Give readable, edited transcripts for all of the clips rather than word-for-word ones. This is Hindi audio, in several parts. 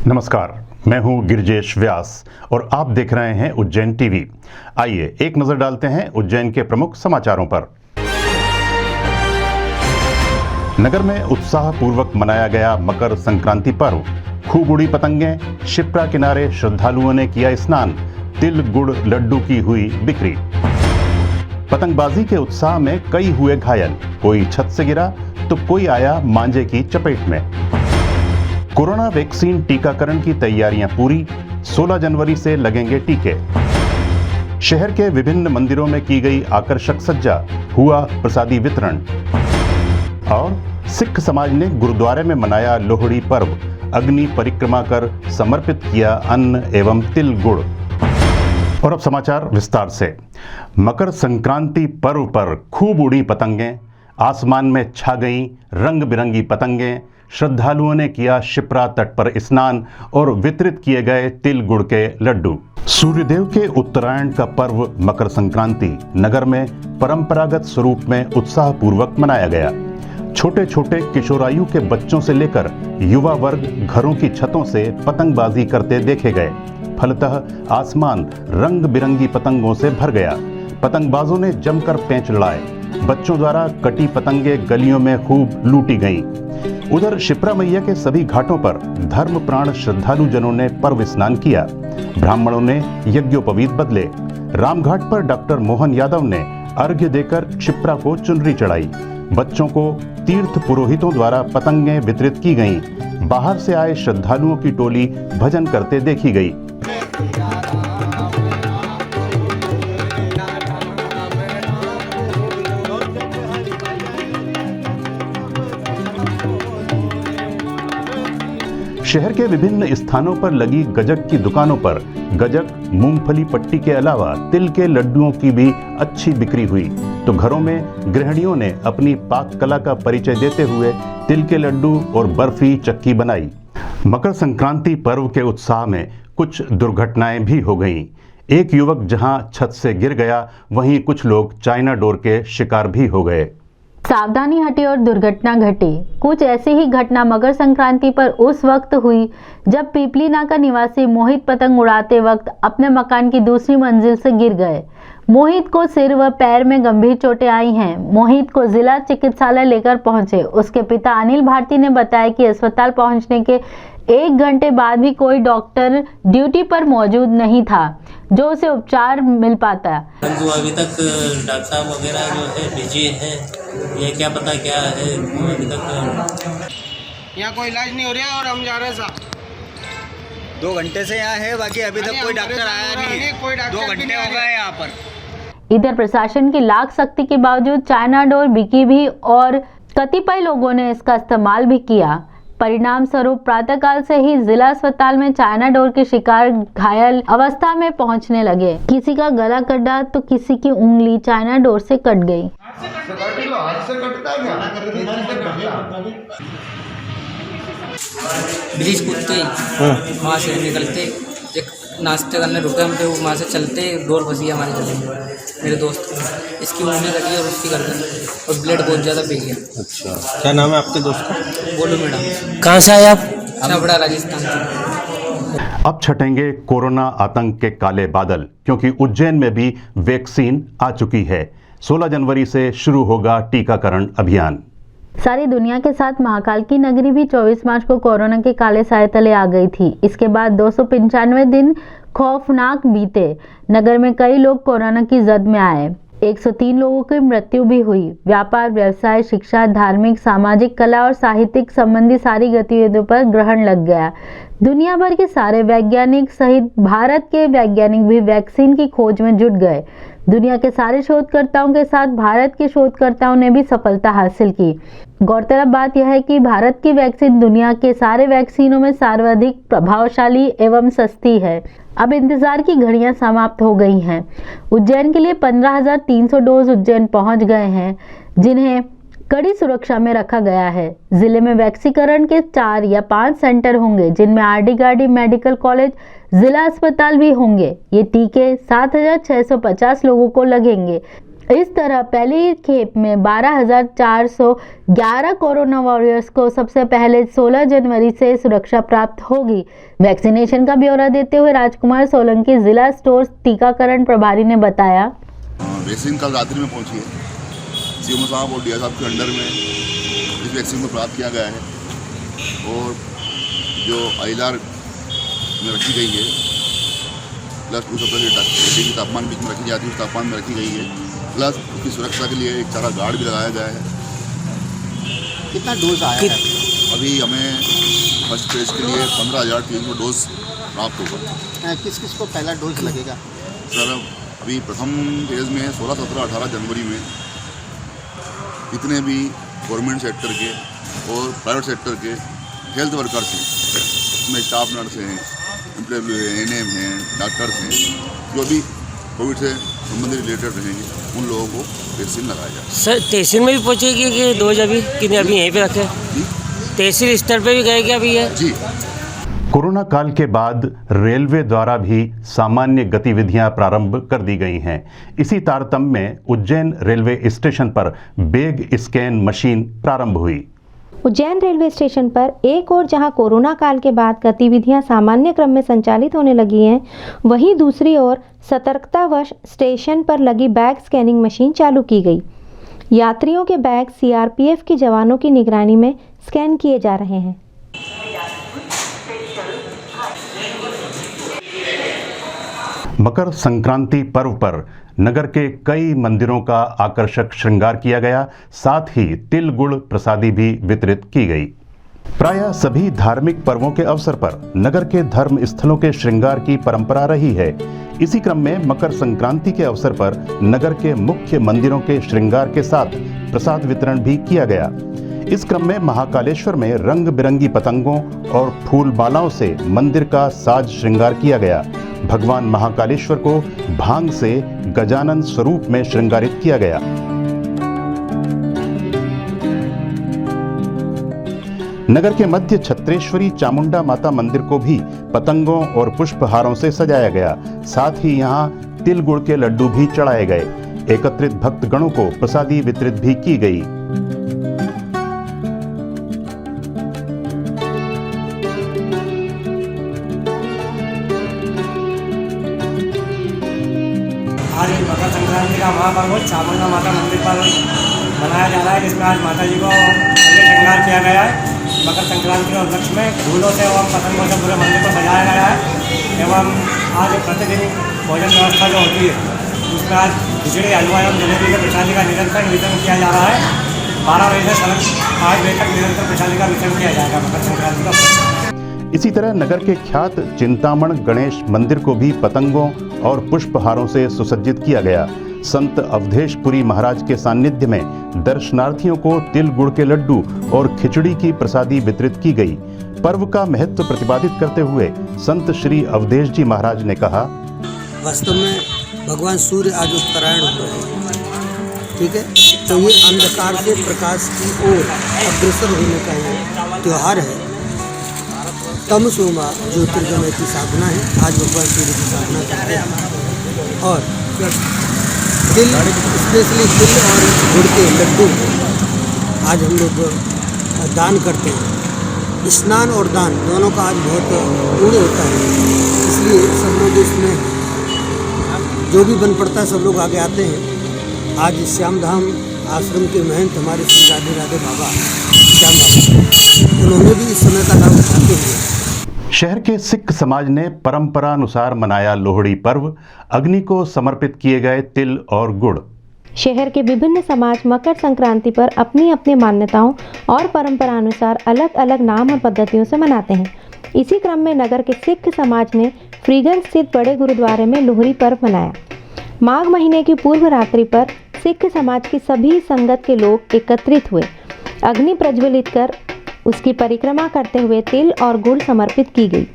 नमस्कार, मैं हूं गिरिजेश व्यास और आप देख रहे हैं उज्जैन टीवी। आइए एक नजर डालते हैं उज्जैन के प्रमुख समाचारों पर। नगर में उत्साहपूर्वक मनाया गया मकर संक्रांति पर्व। खूब उड़ी पतंगें, शिप्रा किनारे श्रद्धालुओं ने किया स्नान, तिल गुड़ लड्डू की हुई बिक्री। पतंगबाजी के उत्साह में कई हुए घायल, कोई छत से गिरा तो कोई आया मांझे की चपेट में। कोरोना वैक्सीन टीकाकरण की तैयारियां पूरी, 16 जनवरी से लगेंगे टीके। शहर के विभिन्न मंदिरों में की गई आकर्षक सज्जा, हुआ प्रसादी वितरण। और सिख समाज ने गुरुद्वारे में मनाया लोहड़ी पर्व, अग्नि परिक्रमा कर समर्पित किया अन्न एवं तिल गुड़। और अब समाचार विस्तार से। मकर संक्रांति पर्व पर खूब उड़ी पतंगें, आसमान में छा गईं रंग बिरंगी पतंगें। श्रद्धालुओं ने किया शिप्रा तट पर स्नान और वितरित किए गए तिल गुड़ के लड्डू। सूर्यदेव के उत्तरायण का पर्व मकर संक्रांति नगर में परंपरागत स्वरूप में उत्साहपूर्वक मनाया गया। छोटे छोटे किशोरायु के बच्चों से लेकर युवा वर्ग घरों की छतों से पतंगबाजी करते देखे गए। फलतः आसमान रंग बिरंगी पतंगों से भर गया। पतंगबाजों ने जमकर पेंच लड़ाए। बच्चों द्वारा कटी पतंगे गलियों में खूब लूटी गईं। उधर शिप्रा मैया के सभी घाटों पर धर्म प्राण श्रद्धालु जनों ने पर्व स्नान किया। ब्राह्मणों ने यज्ञोपवीत बदले। रामघाट पर डॉक्टर मोहन यादव ने अर्घ्य देकर शिप्रा को चुनरी चढ़ाई। बच्चों को तीर्थ पुरोहितों द्वारा पतंगें वितरित की गईं। बाहर से आए श्रद्धालुओं की टोली भजन करते देखी गई। शहर के विभिन्न स्थानों पर लगी गजक की दुकानों पर गजक, मूंगफली पट्टी के अलावा तिल के लड्डुओं की भी अच्छी बिक्री हुई। तो घरों में गृहिणियों ने अपनी पाक कला का परिचय देते हुए तिल के लड्डू और बर्फी चक्की बनाई। मकर संक्रांति पर्व के उत्साह में कुछ दुर्घटनाएं भी हो गईं। एक युवक जहां छत से गिर गया, वहीं कुछ लोग चाइना डोर के शिकार भी हो गए। सावधानी हटी और दुर्घटना घटी। कुछ ऐसी ही घटना मकर संक्रांति पर उस वक्त हुई जब पीपली नाका निवासी मोहित पतंग उड़ाते वक्त अपने मकान की दूसरी मंजिल से गिर गए। मोहित को सिर व पैर में गंभीर चोटें आई हैं। मोहित को जिला चिकित्सालय लेकर पहुंचे। उसके पिता अनिल भारती ने बताया कि अस्पताल पहुंचने के 1 घंटे बाद भी कोई डॉक्टर ड्यूटी पर मौजूद नहीं था जो उसे उपचार मिल पाता। अभी तक डॉक्टर साहब वगैरह जो है बिजी है, ये क्या पता क्या है अभी तक यहाँ कोई इलाज नहीं हो रहा और हम जा रहे हैं साहब। 2 घंटे से यहाँ है, बाकी अभी तक कोई डॉक्टर आया नहीं है। 2 घंटे हो गए यहाँ पर। इधर प्रशासन की लाख सख्ती के बावजूद चाइना डोर बिकी भी और कतिपय लोगों ने इसका इस्तेमाल भी किया। परिणाम स्वरूप प्रातःकाल से ही जिला अस्पताल में चाइना डोर के शिकार घायल अवस्था में पहुंचने लगे। किसी का गला कटा तो किसी की उंगली चाइना डोर से कट गई। ब्रिज कूदते वहाँ से निकलते एक नाश्ते करने रुके हम थे, वहाँ से चलते डोर फंसी हमारे गले में, मेरे दोस्त की। इसकी उंगली कटी और उसकी गर्दन और ब्लड बहुत ज़्यादा पी गया। अच्छा, क्या नाम है आपके दोस्त का? बोलो मैडम। कहाँ से आए आप? छबड़ा राजस्थान से। अब छटेंगे कोरोना आतंक के काले बादल, क्योंकि उज्जैन में भी वैक्सीन आ चुकी है। 16 जनवरी से शुरू होगा टीकाकरण अभियान। सारी दुनिया के साथ महाकाल की नगरी भी 24 मार्च को कोरोना के काले साए तले आ गई थी। इसके बाद 295 दिन खौफनाक बीते। नगर में कई लोग कोरोना की जद में आए। 103 लोगों की मृत्यु भी हुई। व्यापार, व्यवसाय, शिक्षा, धार्मिक, सामाजिक, कला और साहित्यिक संबंधी सारी गतिविधियों पर ग्रहण लग गया। दुनिया भर के सारे वैज्ञानिक सहित भारत के वैज्ञानिक भी वैक्सीन की खोज में जुट गए। दुनिया के सारे शोधकर्ताओं के साथ भारत के शोधकर्ताओं ने भी सफलता हासिल की। गौरतलब बात यह है कि भारत की वैक्सीन दुनिया के सारे वैक्सीनों में सर्वाधिक प्रभावशाली एवं सस्ती है। अब इंतजार की घड़ियां समाप्त हो गई हैं। उज्जैन के लिए 15,300 डोज उज्जैन पहुंच गए हैं, जिन्हें कड़ी सुरक्षा में रखा गया है। जिले में वैक्सीकरण के 4 या 5 सेंटर होंगे, जिनमें आरडी गार्डी मेडिकल कॉलेज, जिला अस्पताल भी होंगे। ये टीके 7,650 लोगों को लगेंगे। इस तरह पहली खेप में 12,411 कोरोना वॉरियर्स को सबसे पहले 16 जनवरी से सुरक्षा प्राप्त होगी। वैक्सीनेशन का ब्यौरा देते हुए राजकुमार सोलंकी जिला स्टोर टीकाकरण प्रभारी ने बताया, वैक्सीन कल रात्रि में पहुंची है। सीएमओ साहब और डीआर साहब के अंडर में इस वैक्सीन को प्राप्त किया गया है और जो आईएलआर में रखी गई है +2 डिग्री तापमान बीच में रखी जाती है, उस तापमान में रखी गई है। प्लस उसकी सुरक्षा के लिए एक चारा गार्ड भी लगाया गया है। कितना डोज आया है? अभी हमें फर्स्ट फेज के लिए 15,300 डोज प्राप्त होगा। किस किस को पहला डोज लगेगा? सर अभी प्रथम फेज में 16, 17, 18 जनवरी में जितने भी गवर्नमेंट सेक्टर के और प्राइवेट सेक्टर के हेल्थ वर्कर्स हैं, उसमें स्टाफ नर्स हैं, एएनएम हैं, डॉक्टर्स हैं, जो भी कोविड से संबंधित रिलेटेड रहेंगे उन लोगों को वैक्सीन लगाया जाए। सर तहसील में भी पहुँचेगी कि डोज अभी कि अभी यहीं पे रखे? तहसील स्तर पे भी गए क्या अभी है? जी। कोरोना काल के बाद रेलवे द्वारा भी सामान्य गतिविधियां प्रारंभ कर दी गई हैं। इसी तारतम्य में उज्जैन रेलवे स्टेशन पर बैग स्कैन मशीन प्रारंभ हुई। उज्जैन रेलवे स्टेशन पर एक और जहां कोरोना काल के बाद गतिविधियां सामान्य क्रम में संचालित होने लगी हैं, वहीं दूसरी ओर सतर्कतावश स्टेशन पर लगी बैग स्कैनिंग मशीन चालू की गई। यात्रियों के बैग सीआरपीएफ के जवानों की निगरानी में स्कैन किए जा रहे हैं। मकर संक्रांति पर्व पर नगर के कई मंदिरों का आकर्षक श्रृंगार किया गया, साथ ही तिल गुड़ प्रसादी भी वितरित की गई। प्रायः सभी धार्मिक पर्वों के अवसर पर नगर के धर्म स्थलों के श्रृंगार की परंपरा रही है। इसी क्रम में मकर संक्रांति के अवसर पर नगर के मुख्य मंदिरों के श्रृंगार के साथ प्रसाद वितरण भी किया गया। इस क्रम में महाकालेश्वर में रंग बिरंगी पतंगों और फूल मालाओं से मंदिर का साज श्रृंगार किया गया। भगवान महाकालेश्वर को भांग से गजानन स्वरूप में श्रृंगारित किया गया। नगर के मध्य छत्रेश्वरी चामुंडा माता मंदिर को भी पतंगों और पुष्पहारों से सजाया गया। साथ ही यहां तिल गुड़ के लड्डू भी चढ़ाए गए। एकत्रित भक्तगणों को प्रसादी वितरित भी की गई। आज मकर संक्रांति का महापर्व चामुंडा माता मंदिर पर मनाया जा रहा है, जिसमें आज माता जी को श्रृंगार किया गया है। मकर संक्रांति के उपलक्ष्य में फूलों से एवं पतंगों से पूरे मंदिर को सजाया गया है एवं आज प्रतिदिन भोजन व्यवस्था जो होती है उसमें आज खिचड़ी, हलवा एवं जलेबी के प्रसादी का निरंतर वितरण किया जा रहा है। 12 बजे से 5 बजे तक निरंतर प्रसादी का वितरण किया जाएगा मकर संक्रांति का। इसी तरह नगर के ख्यात चिंतामण गणेश मंदिर को भी पतंगों और पुष्पहारों से सुसज्जित किया गया। संत अवधेशपुरी महाराज के सानिध्य में दर्शनार्थियों को तिल गुड़ के लड्डू और खिचड़ी की प्रसादी वितरित की गई। पर्व का महत्व प्रतिपादित करते हुए संत श्री अवधेश जी महाराज ने कहा, वास्तव में भगवान सूर्य आज उत्तरायण हो रहे हैं, ठीक है, तो ये अंधकार से प्रकाश की ओर अग्रसर होने का ये त्यौहार है। तम सोमा ज्योतिर्गमय की साधना है। आज भगवान सूर्य की साधना करते हैं और तिल, स्पेशली तिल और गुड़ के लड्डू आज हम लोग दान करते हैं। स्नान और दान दोनों का आज बहुत पुण्य होता है, इसलिए सब लोग इसमें जो भी बन पड़ता है सब लोग आगे आते हैं। आज श्यामधाम आश्रम के महंत हमारे श्री राधे राधे बाबा श्याम बाबा, उन्होंने भी इस समय का लाभ उठाते हुए शहर के सिख समाज ने परंपरानुसार मनाया लोहड़ी पर्व। अग्नि को समर्पित किए गए तिल और गुड़। शहर के विभिन्न समाज मकर संक्रांति पर अपनी अपनी मान्यताओं और परंपरानुसार अलग अलग नाम और पद्धतियों से मनाते हैं। इसी क्रम में नगर के सिख समाज ने फ्रीगंज स्थित बड़े गुरुद्वारे में लोहड़ी पर्व मनाया। माघ महीने की पूर्व रात्रि पर सिख समाज की सभी संगत के लोग एकत्रित हुए। अग्नि प्रज्वलित कर उसकी परिक्रमा करते हुए तिल और गुड़ समर्पित की गई।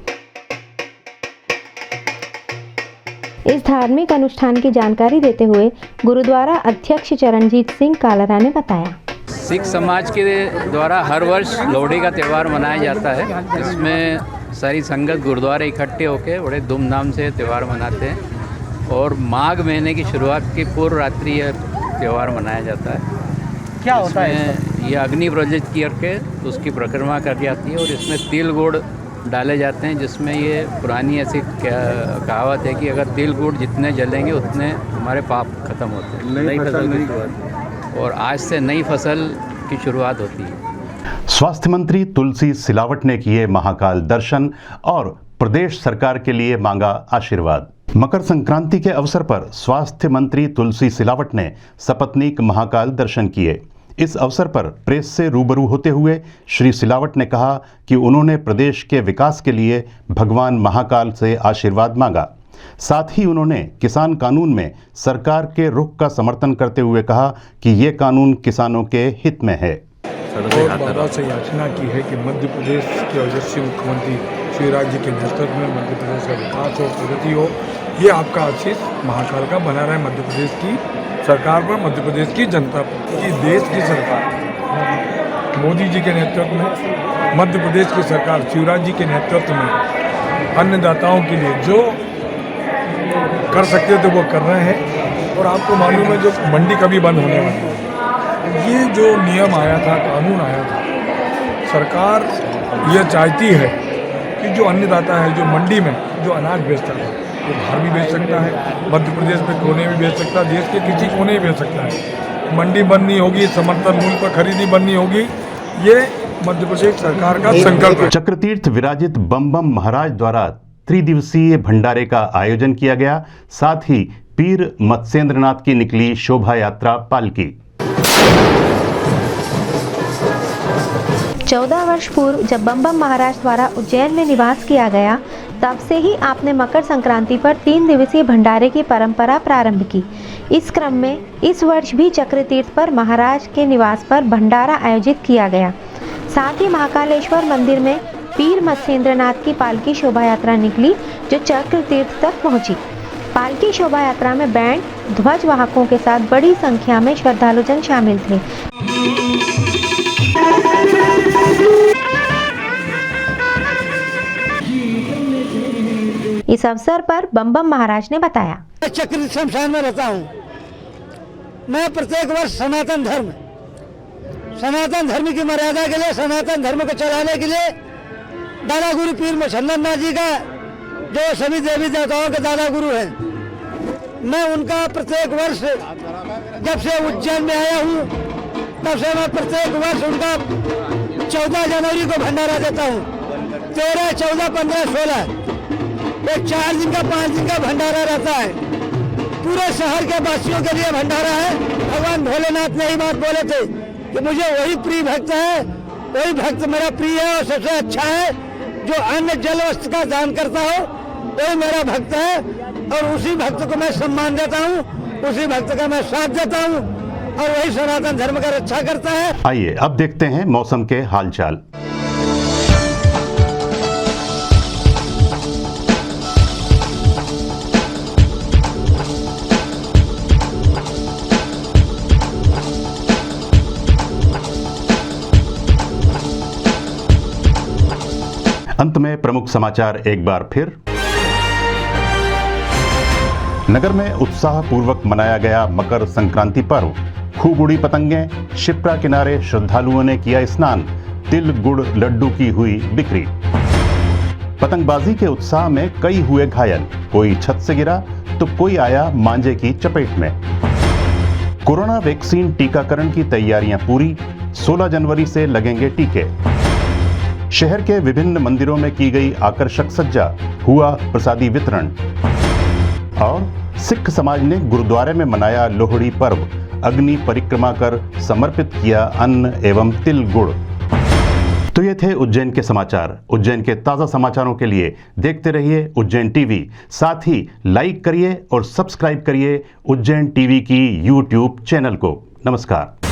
इस धार्मिक अनुष्ठान की जानकारी देते हुए गुरुद्वारा अध्यक्ष चरणजीत सिंह कालरा ने बताया, सिख समाज के द्वारा हर वर्ष लोहड़ी का त्यौहार मनाया जाता है। इसमें सारी संगत गुरुद्वारे इकट्ठे होकर बड़े धूमधाम से त्यौहार मनाते हैं और माघ महीने की शुरुआत की पूर्व रात्रि त्यौहार मनाया जाता है। क्या होता है इसमें ये अग्नि प्रोजेक्ट करके उसकी परिक्रमा कर जाती है और इसमें तिल गुड़ डाले जाते हैं, जिसमें ये पुरानी ऐसी कहावत है कि अगर तिल गुड़ जितने जलेंगे उतने हमारे पाप खत्म होते हैं, नई फसल की शुरुआत, और आज से नई फसल की शुरुआत होती है। स्वास्थ्य मंत्री तुलसी सिलावट ने किए महाकाल दर्शन और प्रदेश सरकार के लिए मांगा आशीर्वाद। मकर संक्रांति के अवसर पर स्वास्थ्य मंत्री तुलसी सिलावट ने सपत्नीक महाकाल दर्शन किए। इस अवसर पर प्रेस से रूबरू होते हुए श्री सिलावट ने कहा कि उन्होंने प्रदेश के विकास के लिए भगवान महाकाल से आशीर्वाद मांगा। साथ ही उन्होंने किसान कानून में सरकार के रुख का समर्थन करते हुए कहा कि ये कानून किसानों के हित में है। और बाबा से याचना की है कि मध्य प्रदेश के यशस्वी मुख्यमंत्री शिवराज जी के नेतृत्व में मध्य प्रदेश का विकास हो, प्रगति हो। ये आपका आशीष महाकाल का बना रहा है मध्य प्रदेश की सरकार पर, मध्य प्रदेश की जनता पर। कि देश की सरकार मोदी जी के नेतृत्व में, मध्य प्रदेश की सरकार शिवराज जी के नेतृत्व में अन्नदाताओं के लिए जो कर सकते थे वो कर रहे हैं। और आपको मालूम है जो मंडी कभी बंद होने वाली है, ये जो नियम आया था, कानून आया था, सरकार ये चाहती है कि जो अन्नदाता है जो मंडी में जो अनाज बेचता था वो बाहर भी बेच सकता है, मध्य प्रदेश में कोने में बेच सकता है, देश के किसी कोने में बेच सकता है। मंडी बंद नहीं होगी, समर्थन मूल्य पर खरीदी बंद नहीं होगी। ये मध्य प्रदेश सरकार का संकल्प है। चक्रतीर्थ विराजित बम बम महाराज द्वारा त्रिदिवसीय भंडारे का आयोजन किया गया। साथ ही पीर मत्स्येंद्रनाथ की निकली शोभा यात्रा पालकी। 14 वर्ष पूर्व जब बम बम महाराज द्वारा उज्जैन में निवास किया गया, तब से ही आपने मकर संक्रांति पर 3 दिवसीय भंडारे की परंपरा प्रारंभ की। इस क्रम में इस वर्ष भी चक्रतीर्थ पर महाराज के निवास पर भंडारा आयोजित किया गया। साथ ही महाकालेश्वर मंदिर में पीर मत्स्येंद्रनाथ की पालकी शोभा यात्रा निकली, जो चक्रतीर्थ तक पहुंची। पालकी शोभा यात्रा में बैंड, ध्वज वाहकों के साथ बड़ी संख्या में श्रद्धालुजन शामिल थे। इस अवसर पर बम बम महाराज ने बताया, चक्र शमशान में रहता हूँ मैं। प्रत्येक वर्ष सनातन धर्म की मर्यादा के लिए, सनातन धर्म को चलाने के लिए दादा गुरु पीर मच्छेंद्रनाथ जी का, जो सभी देवी देवताओं के दादा गुरु हैं, मैं उनका प्रत्येक वर्ष जब से उज्जैन में आया हूँ तब से मैं प्रत्येक वर्ष उनका 14 जनवरी को भंडारा देता हूँ। 13, 14, 15, 16 एक 4 दिन का 5 दिन का भंडारा रहता है। पूरे शहर के वासियों के लिए भंडारा है। भगवान भोलेनाथ ने ही बात बोले थे कि मुझे वही प्रिय भक्त है, वही भक्त मेरा प्रिय है और सबसे अच्छा है जो अन्न जल वस्त्र का दान करता हो, वही मेरा भक्त है। और उसी भक्त को मैं सम्मान देता हूँ, उसी भक्त का मैं साथ देता हूँ और वही सनातन धर्म का रक्षा करता है। आइए अब देखते हैं मौसम के हालचाल। अंत में प्रमुख समाचार एक बार फिर। नगर में उत्साह पूर्वक मनाया गया मकर संक्रांति पर्व। खूब उड़ी पतंगें, शिप्रा किनारे श्रद्धालुओं ने किया स्नान। तिल गुड़ लड्डू की हुई बिक्री। पतंगबाजी के उत्साह में कई हुए घायल, कोई छत से गिरा तो कोई आया मांझे की चपेट में। कोरोना वैक्सीन टीकाकरण की तैयारियां पूरी, 16 जनवरी से लगेंगे टीके। शहर के विभिन्न मंदिरों में की गई आकर्षक सज्जा, हुआ प्रसादी वितरण। और सिख समाज ने गुरुद्वारे में मनाया लोहड़ी पर्व, अग्नि परिक्रमा कर समर्पित किया अन्न एवं तिल गुड़। तो ये थे उज्जैन के समाचार। उज्जैन के ताज़ा समाचारों के लिए देखते रहिए उज्जैन टीवी। साथ ही लाइक करिए और सब्सक्राइब करिए उज्जैन टीवी की यूट्यूब चैनल को। नमस्कार।